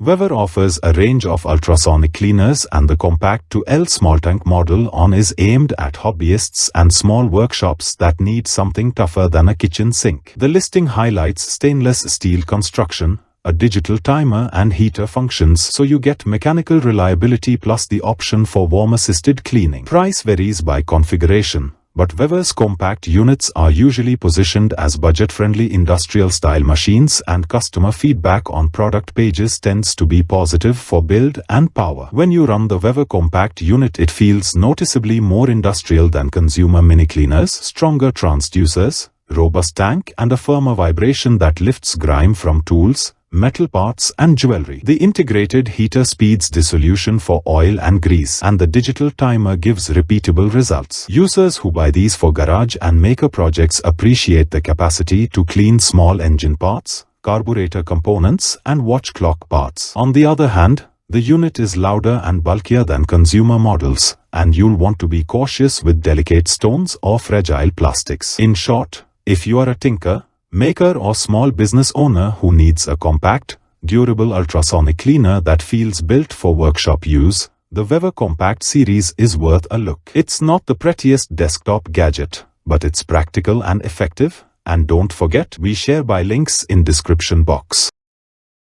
VEVOR offers a range of ultrasonic cleaners, and the compact to L small tank model on is aimed at hobbyists and small workshops that need something tougher than a kitchen sink. The listing highlights stainless steel construction, a digital timer and heater functions, so you get mechanical reliability plus the option for warm-assisted cleaning. Price varies by configuration, but VEVOR's compact units are usually positioned as budget-friendly industrial-style machines, and customer feedback on product pages tends to be positive for build and power. When you run the VEVOR compact unit, it feels noticeably more industrial than consumer mini cleaners, stronger transducers, robust tank, and a firmer vibration that lifts grime from tools, metal parts and jewelry. The integrated heater speeds dissolution for oil and grease, and the digital timer gives repeatable results. Users who buy these for garage and maker projects appreciate the capacity to clean small engine parts, carburetor components and watch clock parts. On the other hand, the unit is louder and bulkier than consumer models, and you'll want to be cautious with delicate stones or fragile plastics. In short, if you are a tinker, maker or small business owner who needs a compact, durable ultrasonic cleaner that feels built for workshop use, the VEVOR Compact series is worth a look. It's not the prettiest desktop gadget, but it's practical and effective, and don't forget, we share by links in description box.